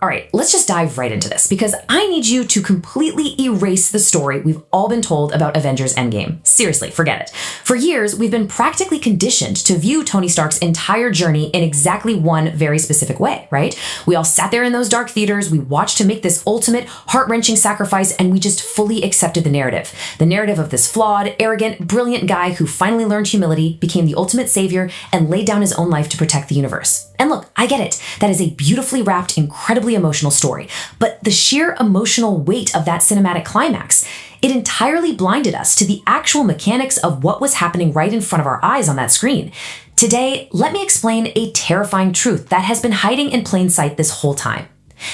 All right, let's just dive right into this because I need you to completely erase the story we've all been told about Avengers Endgame. Seriously, forget it. For years, we've been practically conditioned to view Tony Stark's entire journey in exactly one very specific way, right? We all sat there in those dark theaters, we watched him make this ultimate, heart-wrenching sacrifice, and we just fully accepted the narrative. The narrative of this flawed, arrogant, brilliant guy who finally learned humility, became the ultimate savior, and laid down his own life to protect the universe. And look, I get it. That is a beautifully wrapped, incredibly emotional story. But the sheer emotional weight of that cinematic climax, it entirely blinded us to the actual mechanics of what was happening right in front of our eyes on that screen. Today, let me explain a terrifying truth that has been hiding in plain sight this whole time.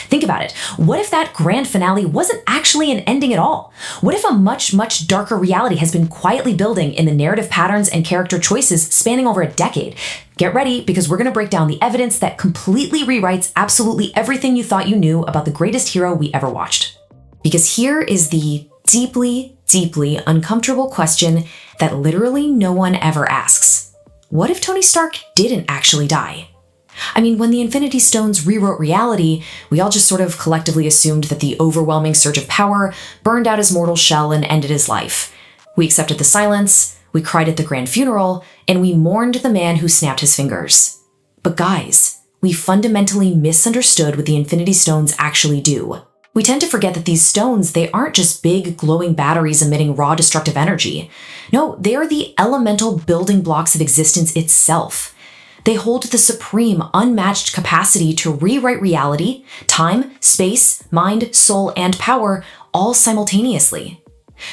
Think about it. What if that grand finale wasn't actually an ending at all? What if a much, much darker reality has been quietly building in the narrative patterns and character choices spanning over a decade? Get ready, because we're going to break down the evidence that completely rewrites absolutely everything you thought you knew about the greatest hero we ever watched. Because here is the deeply, deeply uncomfortable question that literally no one ever asks. What if Tony Stark didn't actually die? I mean, when the Infinity Stones rewrote reality, we all just sort of collectively assumed that the overwhelming surge of power burned out his mortal shell and ended his life. We accepted the silence, we cried at the grand funeral, and we mourned the man who snapped his fingers. But guys, we fundamentally misunderstood what the Infinity Stones actually do. We tend to forget that these stones, they aren't just big, glowing batteries emitting raw destructive energy. No, they are the elemental building blocks of existence itself. They hold the supreme, unmatched capacity to rewrite reality, time, space, mind, soul, and power all simultaneously.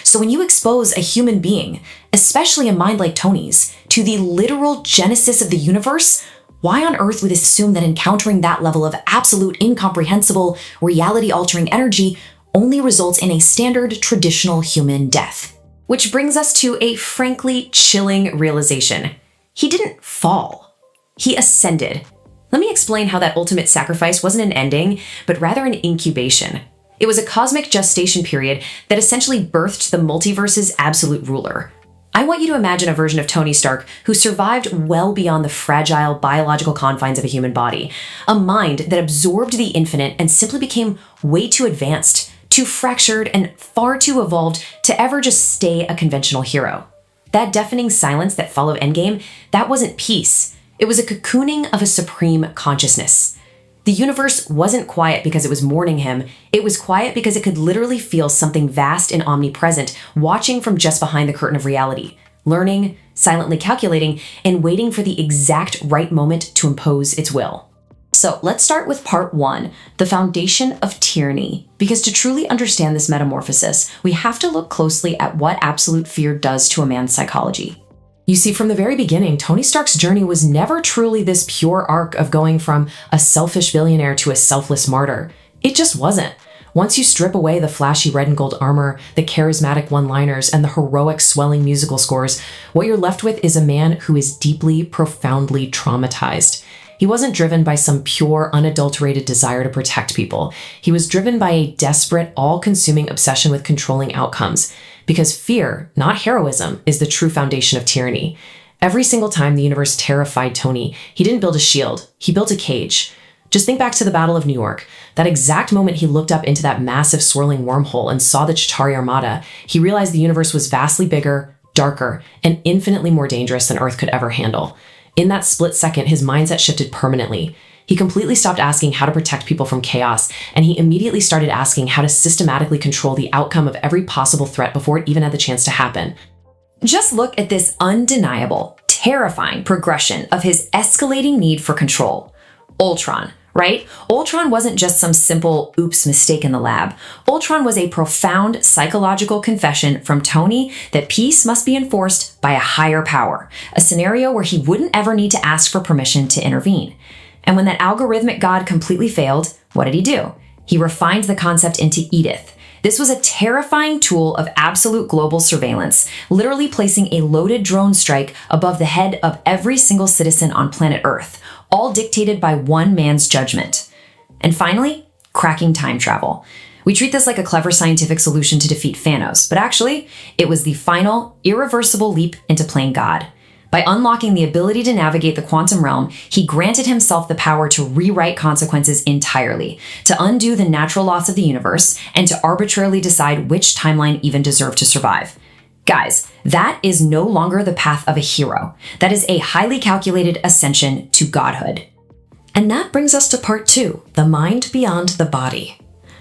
So when you expose a human being, especially a mind like Tony's, to the literal genesis of the universe, why on earth would this assume that encountering that level of absolute, incomprehensible, reality-altering energy only results in a standard, traditional human death? Which brings us to a frankly chilling realization. He didn't fall. He ascended. Let me explain how that ultimate sacrifice wasn't an ending, but rather an incubation. It was a cosmic gestation period that essentially birthed the multiverse's absolute ruler. I want you to imagine a version of Tony Stark who survived well beyond the fragile biological confines of a human body, a mind that absorbed the infinite and simply became way too advanced, too fractured, and far too evolved to ever just stay a conventional hero. That deafening silence that followed Endgame, that wasn't peace. It was a cocooning of a supreme consciousness. The universe wasn't quiet because it was mourning him. It was quiet because it could literally feel something vast and omnipresent, watching from just behind the curtain of reality, learning, silently calculating, and waiting for the exact right moment to impose its will. So let's start with part 1, the foundation of tyranny. Because to truly understand this metamorphosis, we have to look closely at what absolute fear does to a man's psychology. You see, from the very beginning, Tony Stark's journey was never truly this pure arc of going from a selfish billionaire to a selfless martyr. It just wasn't. Once you strip away the flashy red and gold armor, the charismatic one-liners, and the heroic swelling musical scores, what you're left with is a man who is deeply, profoundly traumatized. He wasn't driven by some pure, unadulterated desire to protect people. He was driven by a desperate, all-consuming obsession with controlling outcomes. Because fear, not heroism, is the true foundation of tyranny. Every single time the universe terrified Tony, he didn't build a shield, he built a cage. Just think back to the Battle of New York. That exact moment he looked up into that massive swirling wormhole and saw the Chitauri Armada, he realized the universe was vastly bigger, darker, and infinitely more dangerous than Earth could ever handle. In that split second, his mindset shifted permanently. He completely stopped asking how to protect people from chaos, and he immediately started asking how to systematically control the outcome of every possible threat before it even had the chance to happen. Just look at this undeniable, terrifying progression of his escalating need for control. Ultron, right? Ultron wasn't just some simple oops mistake in the lab. Ultron was a profound psychological confession from Tony that peace must be enforced by a higher power, a scenario where he wouldn't ever need to ask for permission to intervene. And when that algorithmic god completely failed, what did he do? He refined the concept into Edith. This was a terrifying tool of absolute global surveillance, literally placing a loaded drone strike above the head of every single citizen on planet Earth, all dictated by one man's judgment. And finally, cracking time travel. We treat this like a clever scientific solution to defeat Thanos, but actually, it was the final, irreversible leap into playing God. By unlocking the ability to navigate the quantum realm, he granted himself the power to rewrite consequences entirely, to undo the natural laws of the universe, and to arbitrarily decide which timeline even deserved to survive. Guys, that is no longer the path of a hero. That is a highly calculated ascension to godhood. And that brings us to part 2, the mind beyond the body.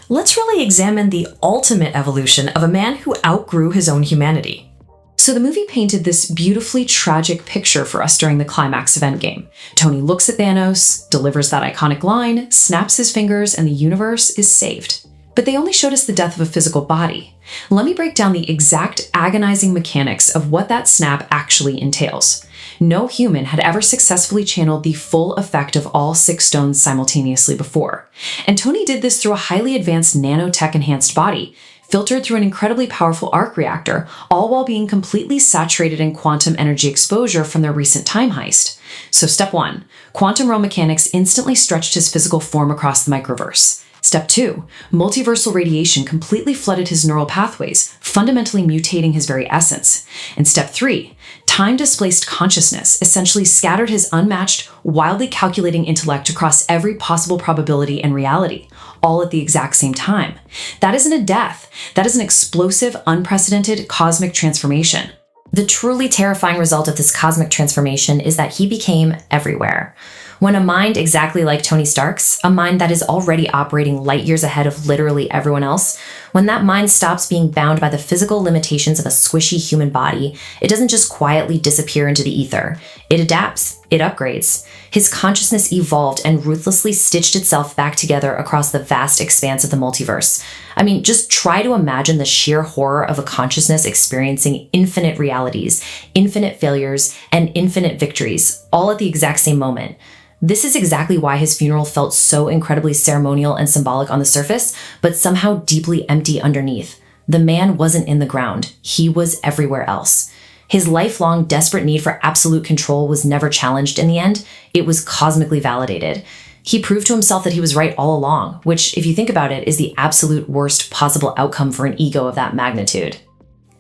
Let's really examine the ultimate evolution of a man who outgrew his own humanity. So the movie painted this beautifully tragic picture for us during the climax of Endgame. Tony looks at Thanos, delivers that iconic line, snaps his fingers, and the universe is saved. But they only showed us the death of a physical body. Let me break down the exact agonizing mechanics of what that snap actually entails. No human had ever successfully channeled the full effect of all 6 stones simultaneously before. And Tony did this through a highly advanced nanotech-enhanced body, filtered through an incredibly powerful arc reactor, all while being completely saturated in quantum energy exposure from their recent time heist. So step 1, quantum realm mechanics instantly stretched his physical form across the microverse. Step 2, multiversal radiation completely flooded his neural pathways, fundamentally mutating his very essence. And step 3, time-displaced consciousness essentially scattered his unmatched, wildly calculating intellect across every possible probability and reality, all at the exact same time. That isn't a death. That is an explosive, unprecedented cosmic transformation. The truly terrifying result of this cosmic transformation is that he became everywhere. When a mind exactly like Tony Stark's, a mind that is already operating light years ahead of literally everyone else, when that mind stops being bound by the physical limitations of a squishy human body, it doesn't just quietly disappear into the ether. It adapts. It upgrades. His consciousness evolved and ruthlessly stitched itself back together across the vast expanse of the multiverse. I mean, just try to imagine the sheer horror of a consciousness experiencing infinite realities, infinite failures, and infinite victories, all at the exact same moment. This is exactly why his funeral felt so incredibly ceremonial and symbolic on the surface, but somehow deeply empty underneath. The man wasn't in the ground. He was everywhere else. His lifelong desperate need for absolute control was never challenged in the end. It was cosmically validated. He proved to himself that he was right all along, which, if you think about it, is the absolute worst possible outcome for an ego of that magnitude.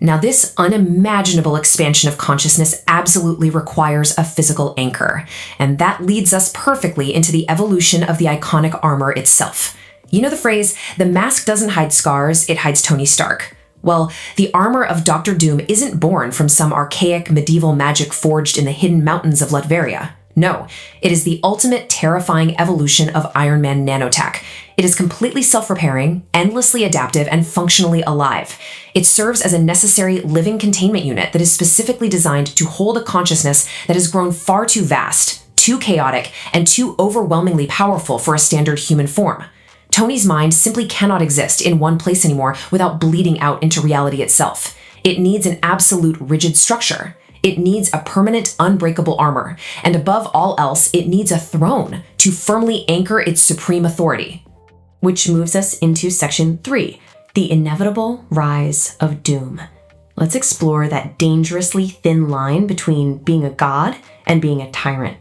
Now, this unimaginable expansion of consciousness absolutely requires a physical anchor, and that leads us perfectly into the evolution of the iconic armor itself. You know the phrase, the mask doesn't hide scars, it hides Tony Stark. Well, the armor of Dr. Doom isn't born from some archaic medieval magic forged in the hidden mountains of Latveria. No, it is the ultimate terrifying evolution of Iron Man nanotech. It is completely self-repairing, endlessly adaptive, and functionally alive. It serves as a necessary living containment unit that is specifically designed to hold a consciousness that has grown far too vast, too chaotic, and too overwhelmingly powerful for a standard human form. Tony's mind simply cannot exist in one place anymore without bleeding out into reality itself. It needs an absolute rigid structure. It needs a permanent, unbreakable armor. And above all else, it needs a throne to firmly anchor its supreme authority. Which moves us into section 3, the inevitable rise of Doom. Let's explore that dangerously thin line between being a god and being a tyrant.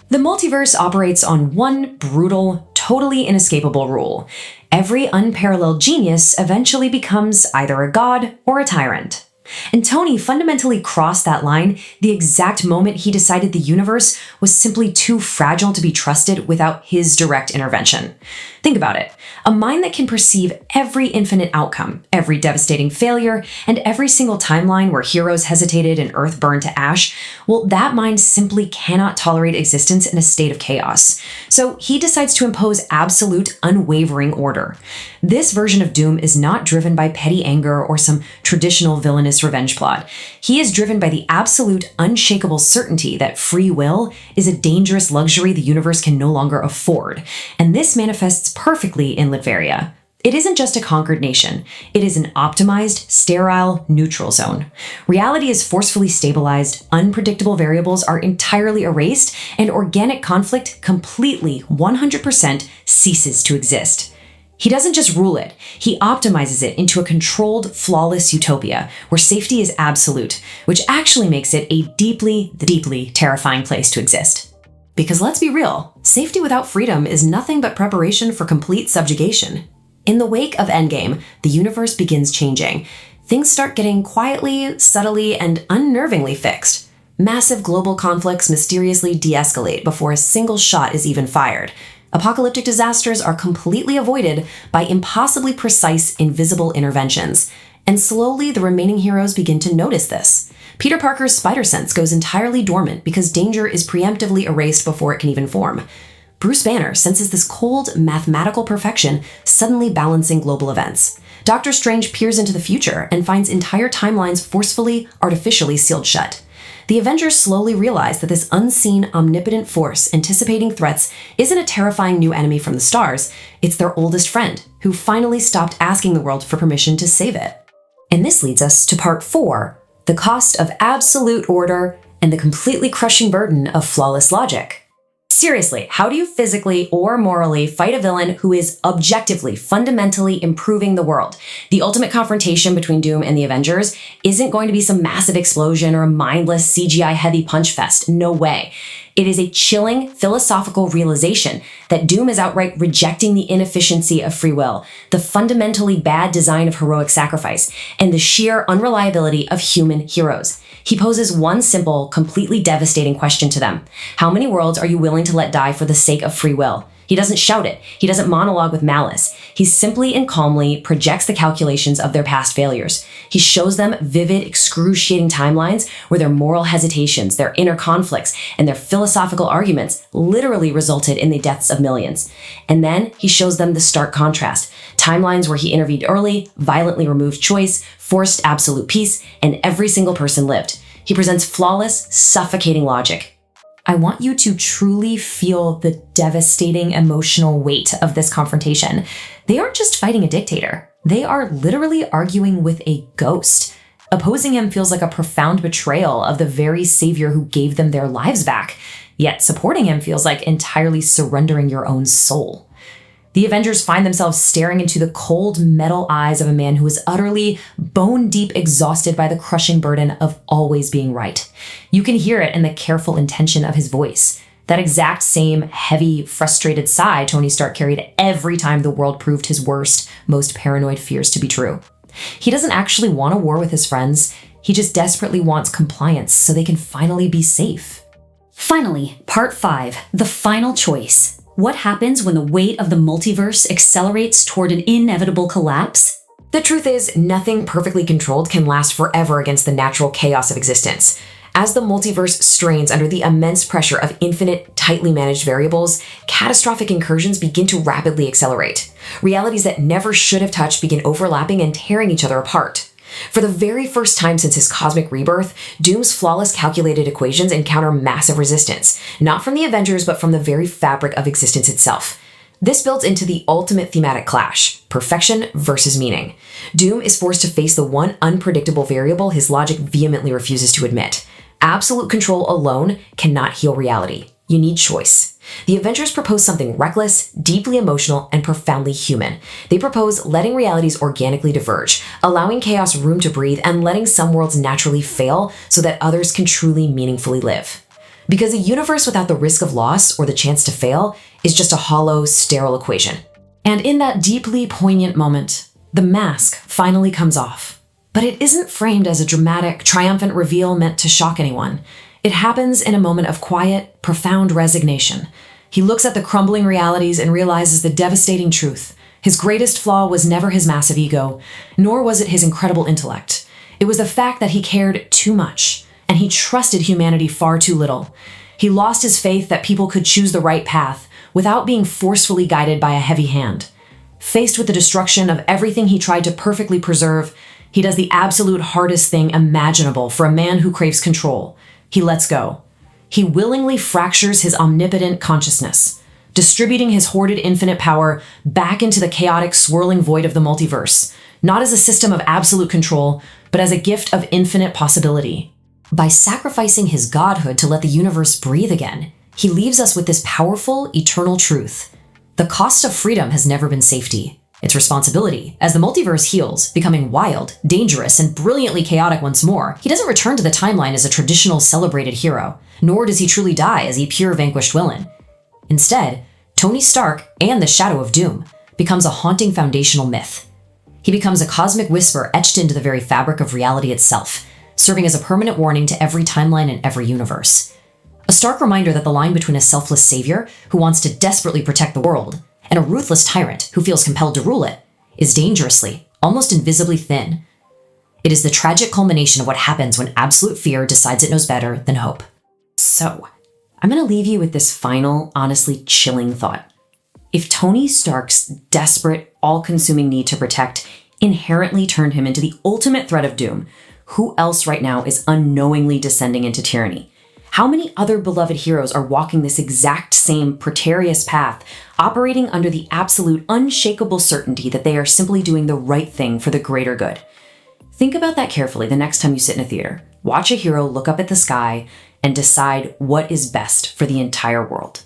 The multiverse operates on one brutal, totally inescapable rule. Every unparalleled genius eventually becomes either a god or a tyrant. And Tony fundamentally crossed that line the exact moment he decided the universe was simply too fragile to be trusted without his direct intervention. Think about it. A mind that can perceive every infinite outcome, every devastating failure, and every single timeline where heroes hesitated and Earth burned to ash, well, that mind simply cannot tolerate existence in a state of chaos. So he decides to impose absolute, unwavering order. This version of Doom is not driven by petty anger or some traditional villainous revenge plot. He is driven by the absolute, unshakable certainty that free will is a dangerous luxury the universe can no longer afford. And this manifests perfectly in Latveria. It isn't just a conquered nation. It is an optimized, sterile, neutral zone. Reality is forcefully stabilized, unpredictable variables are entirely erased, and organic conflict completely, 100% ceases to exist. He doesn't just rule it, he optimizes it into a controlled, flawless utopia where safety is absolute, which actually makes it a deeply, deeply terrifying place to exist. Because let's be real, safety without freedom is nothing but preparation for complete subjugation. In the wake of Endgame, the universe begins changing. Things start getting quietly, subtly, and unnervingly fixed. Massive global conflicts mysteriously de-escalate before a single shot is even fired. Apocalyptic disasters are completely avoided by impossibly precise, invisible interventions. And slowly, the remaining heroes begin to notice this. Peter Parker's spider sense goes entirely dormant because danger is preemptively erased before it can even form. Bruce Banner senses this cold, mathematical perfection suddenly balancing global events. Doctor Strange peers into the future and finds entire timelines forcefully, artificially sealed shut. The Avengers slowly realize that this unseen, omnipotent force anticipating threats isn't a terrifying new enemy from the stars, it's their oldest friend, who finally stopped asking the world for permission to save it. And this leads us to part 4, the cost of absolute order and the completely crushing burden of flawless logic. Seriously, how do you physically or morally fight a villain who is objectively, fundamentally improving the world? The ultimate confrontation between Doom and the Avengers isn't going to be some massive explosion or a mindless CGI-heavy punch fest. No way. It is a chilling philosophical realization that Doom is outright rejecting the inefficiency of free will, the fundamentally bad design of heroic sacrifice, and the sheer unreliability of human heroes. He poses one simple, completely devastating question to them. How many worlds are you willing to let die for the sake of free will? He doesn't shout it. He doesn't monologue with malice. He simply and calmly projects the calculations of their past failures. He shows them vivid, excruciating timelines where their moral hesitations, their inner conflicts, and their philosophical arguments literally resulted in the deaths of millions. And then he shows them the stark contrast. Timelines where he intervened early, violently removed choice, forced absolute peace, and every single person lived. He presents flawless, suffocating logic. I want you to truly feel the devastating emotional weight of this confrontation. They aren't just fighting a dictator. They are literally arguing with a ghost. Opposing him feels like a profound betrayal of the very savior who gave them their lives back. Yet supporting him feels like entirely surrendering your own soul. The Avengers find themselves staring into the cold metal eyes of a man who is utterly bone-deep exhausted by the crushing burden of always being right. You can hear it in the careful intention of his voice. That exact same heavy, frustrated sigh Tony Stark carried every time the world proved his worst, most paranoid fears to be true. He doesn't actually want a war with his friends. He just desperately wants compliance so they can finally be safe. Finally, part 5, the final choice. What happens when the weight of the multiverse accelerates toward an inevitable collapse? The truth is, nothing perfectly controlled can last forever against the natural chaos of existence. As the multiverse strains under the immense pressure of infinite, tightly managed variables, catastrophic incursions begin to rapidly accelerate. Realities that never should have touched begin overlapping and tearing each other apart. For the very first time since his cosmic rebirth, Doom's flawless calculated equations encounter massive resistance, not from the Avengers, but from the very fabric of existence itself. This builds into the ultimate thematic clash: perfection versus meaning. Doom is forced to face the one unpredictable variable his logic vehemently refuses to admit. Absolute control alone cannot heal reality. You need choice. The Avengers propose something reckless, deeply emotional, and profoundly human. They propose letting realities organically diverge, allowing chaos room to breathe, and letting some worlds naturally fail so that others can truly meaningfully live. Because a universe without the risk of loss or the chance to fail is just a hollow, sterile equation. And in that deeply poignant moment, the mask finally comes off. But it isn't framed as a dramatic, triumphant reveal meant to shock anyone. It happens in a moment of quiet, profound resignation. He looks at the crumbling realities and realizes the devastating truth. His greatest flaw was never his massive ego, nor was it his incredible intellect. It was the fact that he cared too much, and he trusted humanity far too little. He lost his faith that people could choose the right path without being forcefully guided by a heavy hand. Faced with the destruction of everything he tried to perfectly preserve, he does the absolute hardest thing imaginable for a man who craves control. He lets go. He willingly fractures his omnipotent consciousness, distributing his hoarded infinite power back into the chaotic, swirling void of the multiverse, not as a system of absolute control, but as a gift of infinite possibility. By sacrificing his godhood to let the universe breathe again, he leaves us with this powerful, eternal truth. The cost of freedom has never been safety. It's responsibility. As the multiverse heals, becoming wild, dangerous, and brilliantly chaotic once more, he doesn't return to the timeline as a traditional celebrated hero, nor does he truly die as a pure vanquished villain. Instead, Tony Stark and the Shadow of Doom becomes a haunting foundational myth. He becomes a cosmic whisper etched into the very fabric of reality itself, serving as a permanent warning to every timeline and every universe. A stark reminder that the line between a selfless savior who wants to desperately protect the world and a ruthless tyrant who feels compelled to rule it is dangerously, almost invisibly thin. It is the tragic culmination of what happens when absolute fear decides it knows better than hope. So, I'm going to leave you with this final, honestly chilling thought. If Tony Stark's desperate, all-consuming need to protect inherently turned him into the ultimate threat of doom, who else right now is unknowingly descending into tyranny? How many other beloved heroes are walking this exact same precarious path, operating under the absolute unshakable certainty that they are simply doing the right thing for the greater good? Think about that carefully the next time you sit in a theater. Watch a hero look up at the sky and decide what is best for the entire world.